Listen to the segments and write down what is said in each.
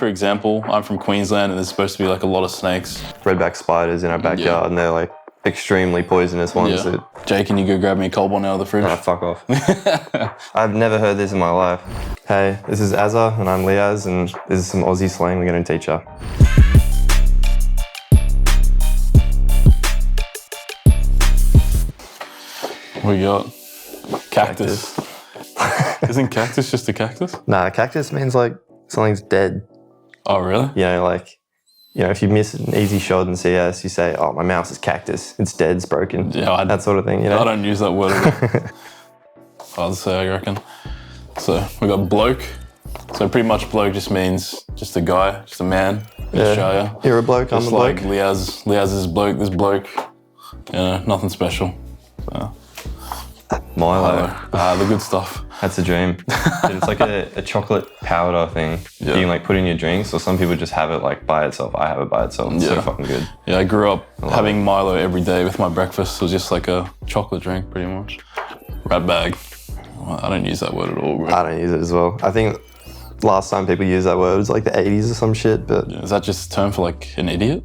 for example, I'm from Queensland and there's supposed to be like a lot of snakes. Redback spiders in our backyard, and they're like extremely poisonous ones. Yeah. Jay, can you go grab me a cold one out of the fridge? Oh, fuck off. I've never heard this in my life. Hey, this is Azza and I'm Liaz, and this is some Aussie slang we're going to teach you. What we got? Cactus. Isn't cactus just a cactus? Nah, cactus means like something's dead. Oh, really? If you miss an easy shot in CS, you say, oh, my mouse is cactus. It's dead, it's broken. Yeah, that sort of thing, I don't use that word at all. I'd say, I reckon. So we got bloke. So pretty much bloke just means just a guy, just a man in Australia. You're a bloke, just I'm a bloke. Like Liaz is bloke, this bloke. Nothing special. So. Milo. The good stuff. That's a dream. Dude, it's like a chocolate powder thing. You can like put in your drinks, or some people just have it like by itself. I have it by itself. It's so fucking good. Yeah, I grew up having Milo every day with my breakfast. It was just like a chocolate drink, pretty much. Rat bag. I don't use that word at all, bro. I don't use it as well. I think last time people used that word was like the 80s or some shit, but... Is that just a term for like an idiot?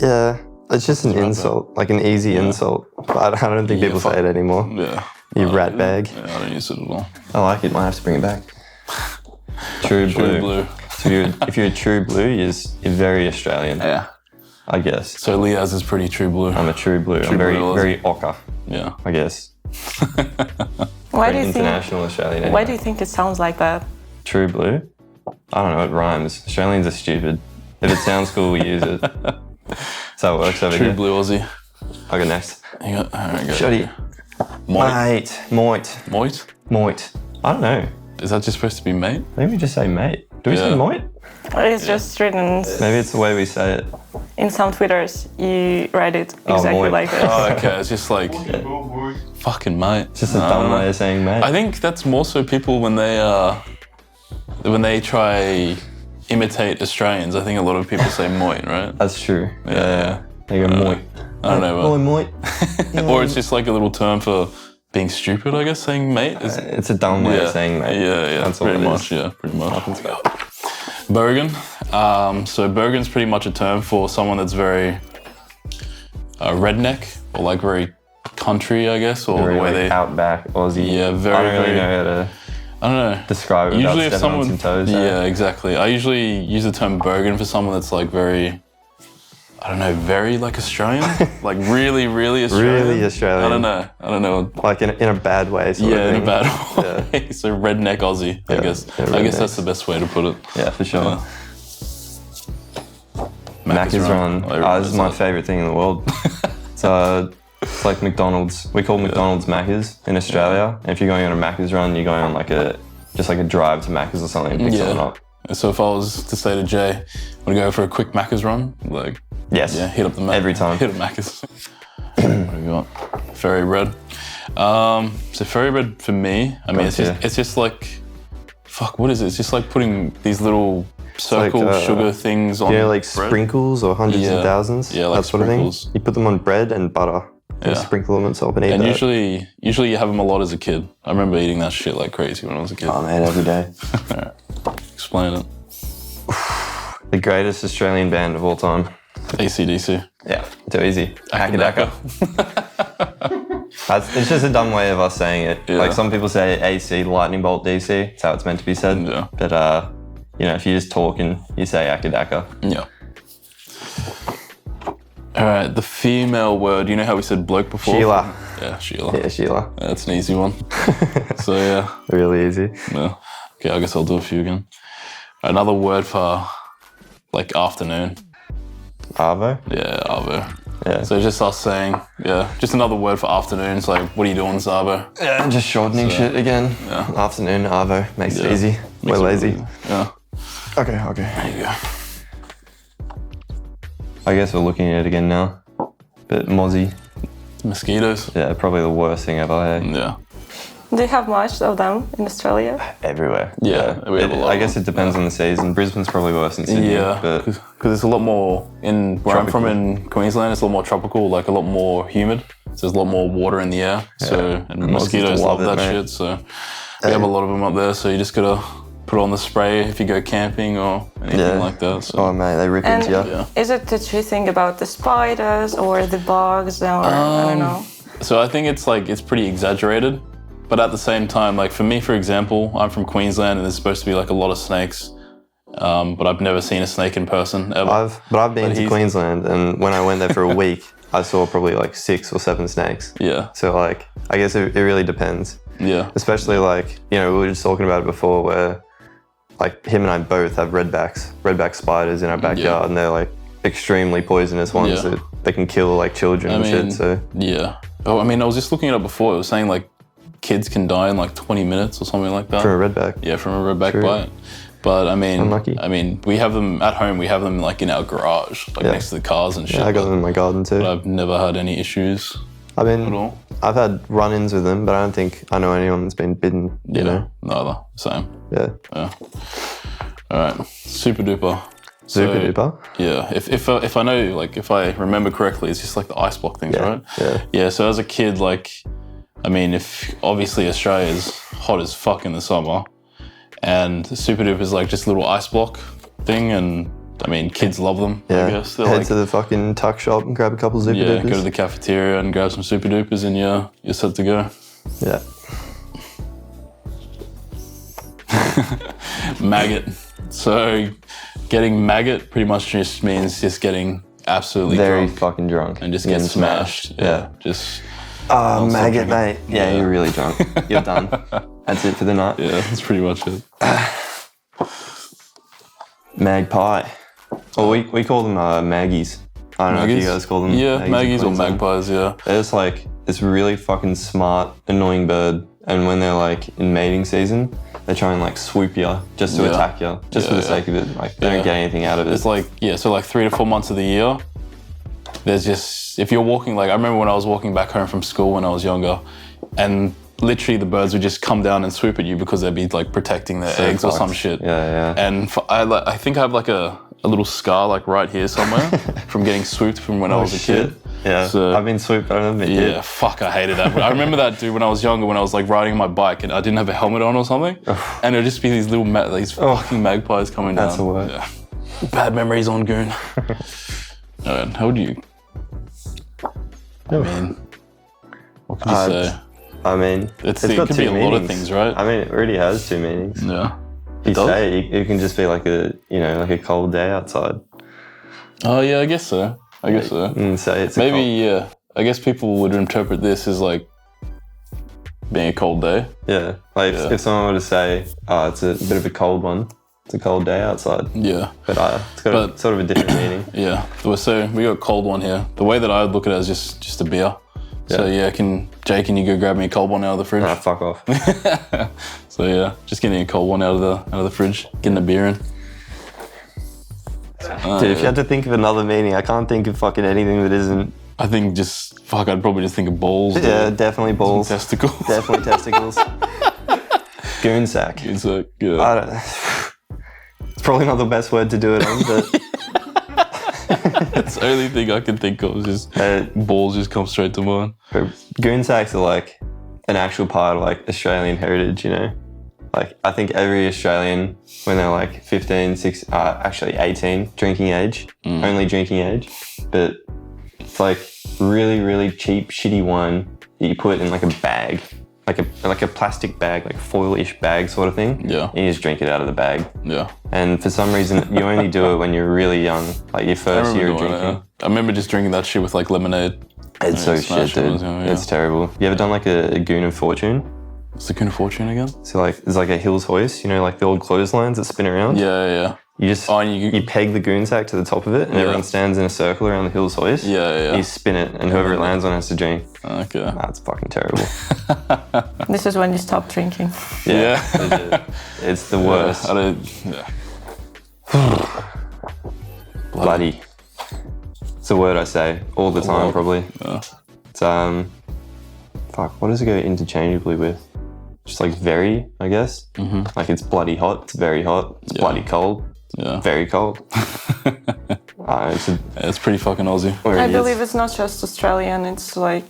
Yeah, it's just an insult, like an easy insult. But I don't think people say it anymore. Yeah. You rat bag. Yeah, I don't use it at all. I like it, might have to bring it back. True blue. So if you're a true blue, you're very Australian. Yeah. I guess. So Liaz is pretty true blue. I'm a true blue. I'm very ochre. Yeah. I guess. Why do you international Australian. Anyway. Why do you think it sounds like that? True blue? I don't know, it rhymes. Australians are stupid. If it sounds cool, we use it. That's how it works over here. True blue Aussie. I'll go next. You got, go. Shoddy. Mate. Moit. Moit? Moit. I don't know. Is that just supposed to be mate? Maybe we just say mate. Do we say moit? It's just written... Maybe it's the way we say it. In some Twitters, you write it exactly like that. Oh, okay. It's just like... Fucking mate. It's just a dumb way of saying mate. I think that's more so people when they try imitate Australians. I think a lot of people say moit, right? That's true. Yeah. They go moit. I don't know. Oh, moit. Or it's just like a little term for being stupid, I guess, saying mate. It's a dumb way of saying mate. Yeah. That's all pretty it much. is. Yeah, pretty much. Bogan. So Bogan's pretty much a term for someone that's very redneck or like very country, I guess, or very, the way like, they outback Aussie. Yeah, very. I don't really know how to. I don't know. Describe it usually without if stepping someone, on some toes. Yeah, exactly. I usually use the term Bogan for someone that's like very, I don't know, very like Australian, like really, really Australian. Really Australian. I don't know. Like in a bad way. Sort of In thing. a bad way. So redneck Aussie, I guess. I guess that's the best way to put it. Yeah, for sure. Macca's Run. This is my favourite thing in the world. It's like McDonald's. We call McDonald's Macca's in Australia. And if you're going on a Macca's Run, you're going on like a drive to Macca's or something and pick someone up. So if I was to say to Jay, want to go for a quick Macca's run? Like, yes. Yeah, hit up the every time. Hit up Macca's. What do we got? Fairy bread. So fairy bread for me, I mean, it's just like, fuck, what is it? It's just like putting these little circle like, sugar things on like bread. Sprinkles or hundreds and thousands? Yeah, like that sort of thing. You put them on bread and butter. And sprinkle them on top and eat and that. usually you have them a lot as a kid. I remember eating that shit like crazy when I was a kid. Oh man, every day. Alright, explain it. The greatest Australian band of all time. AC/DC. Yeah, too easy. Akadaka. It's just a dumb way of us saying it. Yeah. Like some people say AC, lightning bolt DC. It's how it's meant to be said. Yeah. But if you just talk and you say Akadaka. Yeah. All right, the female word. You know how we said bloke before? Sheila. Yeah, Sheila. Yeah, Sheila. That's an easy one. So yeah. Really easy. Yeah. Okay, I guess I'll do a few again. Another word for like afternoon. Arvo? Yeah, arvo. Yeah. So just us saying, just another word for afternoon. It's like, what are you doing, Arvo? Yeah, just shortening shit again. Yeah. Afternoon, arvo. Makes it easy. We're lazy. Yeah. Okay. There you go. I guess we're looking at it again now. But mozzie. Mosquitoes. Yeah, probably the worst thing ever. Hey? Yeah. Do you have much of them in Australia? Everywhere. Yeah. We have a lot I guess it depends on the season. Brisbane's probably worse than Sydney. Yeah, because it's a lot more where I'm from in Queensland. It's a lot more tropical, like a lot more humid. So there's a lot more water in the air. So and mosquitoes love that shit. So we have a lot of them up there. So you just gotta put on the spray if you go camping or anything like that. So. Oh mate, they rip into you. Yeah. Is it the true thing about the spiders or the bugs or I don't know? So I think it's pretty exaggerated, but at the same time, like for me, for example, I'm from Queensland and there's supposed to be like a lot of snakes, but I've never seen a snake in person ever. I've been to Queensland, and when I went there for a week, I saw probably like 6 or 7 snakes. Yeah. So like, I guess it really depends. Yeah. Especially like, you know, we were just talking about it before where like him and I both have redback spiders in our backyard, and they're like extremely poisonous ones that they can kill like children and shit. So yeah. Oh, I mean, I was just looking it up before. It was saying like kids can die in like 20 minutes or something like that. From a redback. Yeah, from a redback bite. But I mean, unlucky. I mean, we have them at home. We have them like in our garage, like next to the cars and shit. Yeah, I got them in my garden too. But I've never had any issues. I mean, I've had run-ins with them, but I don't think I know anyone that's been bitten. You know, neither. Same. Yeah. All right. Super duper. Super duper. Yeah. If I know, like, if I remember correctly, it's just like the ice block things, right? Yeah. Yeah. So as a kid, like, I mean, if obviously Australia is hot as fuck in the summer, and super duper is like just a little ice block thing, and I mean, kids love them. Yeah. I guess. They're Head like, to the fucking tuck shop and grab a couple super dupers. Yeah. Go to the cafeteria and grab some super dupers, and you're set to go. Yeah. Maggot. So getting maggot pretty much just means just getting absolutely very drunk fucking drunk and just getting smashed. Yeah. Just. Oh, maggot, mate. Yeah, you're really drunk. You're done. That's it for the night. Yeah, that's pretty much it. Magpie. Well, we call them Maggies. I don't know if you guys call them Maggies or magpies, yeah. They're just like this really fucking smart, annoying bird. And when they're like in mating season, they try and like swoop you just to attack you, just for the sake of it. Like they don't get anything out of it. It's like, so like 3 to 4 months of the year, there's just, if you're walking, like I remember when I was walking back home from school when I was younger, and literally the birds would just come down and swoop at you because they'd be like protecting their eggs or some shit. Yeah. And I think I have like a little scar like right here somewhere from getting swooped from when I was a kid. Yeah, so, I've been swooped, but I've been hit. Yeah, fuck, I hated that. I remember that, dude, when I was younger, when I was like riding my bike and I didn't have a helmet on or something, and it'd just be these little fucking magpies coming down. That's the word. Yeah. Bad memories on Goon. Alright, how would you? I mean, what can you say? I mean, it could be a lot of things, right? I mean, it already has 2 meanings. Yeah. You say it can just be like a cold day outside. Oh yeah, I guess so. Say it's maybe I guess people would interpret this as like being a cold day. Yeah, like if someone were to say, "Oh, it's a bit of a cold one. It's a cold day outside." Yeah, but it's got sort of a different meaning. Yeah, so we got a cold one here. The way that I would look at it is just a beer. Yeah. So can you go grab me a cold one out of the fridge? Nah, fuck off. So yeah, just getting a cold one out of the fridge, getting a beer in. Dude, if you had to think of another meaning, I can't think of fucking anything that isn't. I think I'd probably just think of balls. Yeah, definitely balls. Testicles. Definitely testicles. Goon sack. Goon sack, yeah. It's probably not the best word to do it on, but. That's the only thing I can think of, is just balls just come straight to mind. Goon sacks are like an actual part of like Australian heritage, you know? Like, I think every Australian, when they're like 15, 18, drinking age, only drinking age, but it's like really, really cheap, shitty wine that you put in like a bag, like a plastic bag, like foil-ish bag sort of thing. Yeah. And you just drink it out of the bag. Yeah. And for some reason, you only do it when you're really young, like your first year of drinking. I remember just drinking that shit with like lemonade. It's so shit, dude. It's terrible. You ever done like a Goon of Fortune? What's the Goon of Fortune again? So like, there's like a Hills hoist, you know, like the old clotheslines that spin around? Yeah. You just, you peg the goon sack to the top of it, and everyone stands in a circle around the Hills hoist. Yeah. You spin it, and whoever it lands on has to drink. Okay. That's fucking terrible. This is when you stop drinking. Yeah. It's the worst. Bloody. It's a word I say all the time, probably. Yeah. It's, what does it go interchangeably with? Just like very, I guess. Mm-hmm. Like it's bloody hot, it's very hot, it's bloody cold, very cold. It's pretty fucking Aussie. I believe it's not just Australian, it's like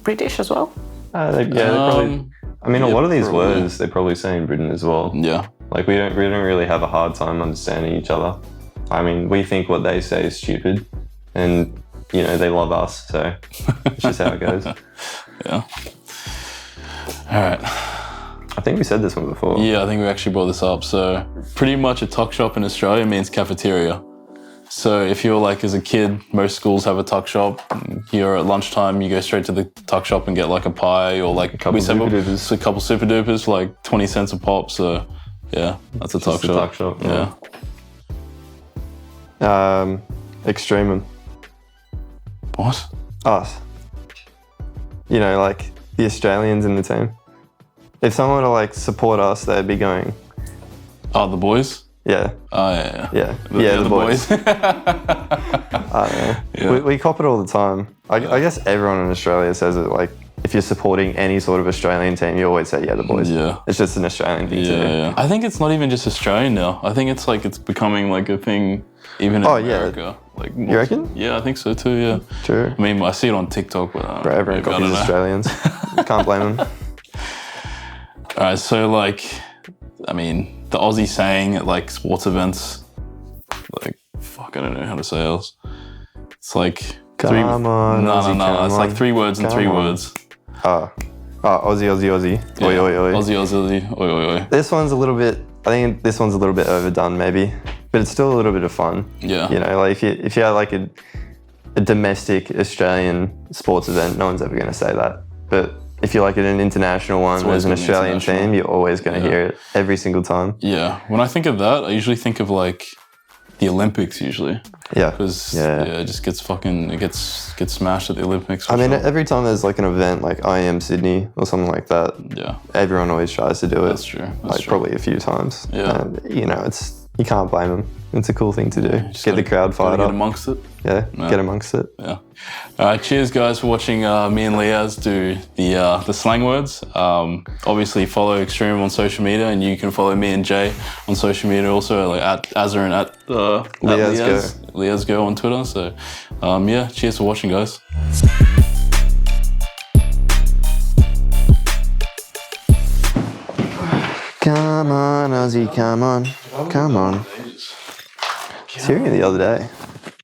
British as well. They probably, I mean, a lot of these words they probably say in Britain as well. Yeah. Like we don't really have a hard time understanding each other. I mean, we think what they say is stupid, and you know they love us, so it's just how it goes. Yeah. All right. I think we said this one before. Yeah, I think we actually brought this up. So pretty much a tuck shop in Australia means cafeteria. So if you're like as a kid, most schools have a tuck shop. Here at lunchtime, you go straight to the tuck shop and get like a pie or like a couple super dupers for like 20 cents a pop. So yeah, that's a tuck shop. Tuck shop. Yeah. Extremum. What? Us. You know, like the Australians in the team. If someone were to like support us, they'd be going. Oh, the boys? Yeah. Oh, yeah. Yeah. Yeah, the boys. I don't know. Yeah. We cop it all the time. I guess everyone in Australia says it. Like, if you're supporting any sort of Australian team, you always say, yeah, the boys. Yeah. It's just an Australian thing to do. Yeah. I think it's not even just Australian now. I think it's like it's becoming like a thing even in America. Like, you reckon? Yeah, I think so too, yeah. True. I mean, I see it on TikTok. But Bro, everyone copies Australians. Can't blame them. All right, so like, I mean, the Aussie saying at like sports events, like, fuck, I don't know how to say else. It's like Come on, Aussie, it's like 3 words and 3 words. Aussie. Yeah. Oi, oi, oi. Aussie. Oi, oi, oi. This one's a little bit, I think this one's a little bit overdone maybe, but it's still a little bit of fun. Yeah. You know, like if you had like a domestic Australian sports event, no one's ever going to say that. But if you're like at an international one, there's an Australian team, you're always going to hear it every single time. Yeah. When I think of that, I usually think of like the Olympics usually. Yeah. Because it just gets gets smashed at the Olympics. I mean, every time there's like an event like IM Sydney or something like that, everyone always tries to do it. That's true. That's true. Probably a few times. Yeah. And you know, you can't blame them. It's a cool thing to do. Get the crowd fired up. Get amongst it. Yeah, get amongst it. Yeah. All right, cheers guys for watching me and Liaz do the slang words. Obviously follow Extreme on social media, and you can follow me and Jay on social media also, like at Azza and at Liaz Go on Twitter. So yeah, cheers for watching guys. Come on, Ozzy, come on. Come on. I was hearing it the other day.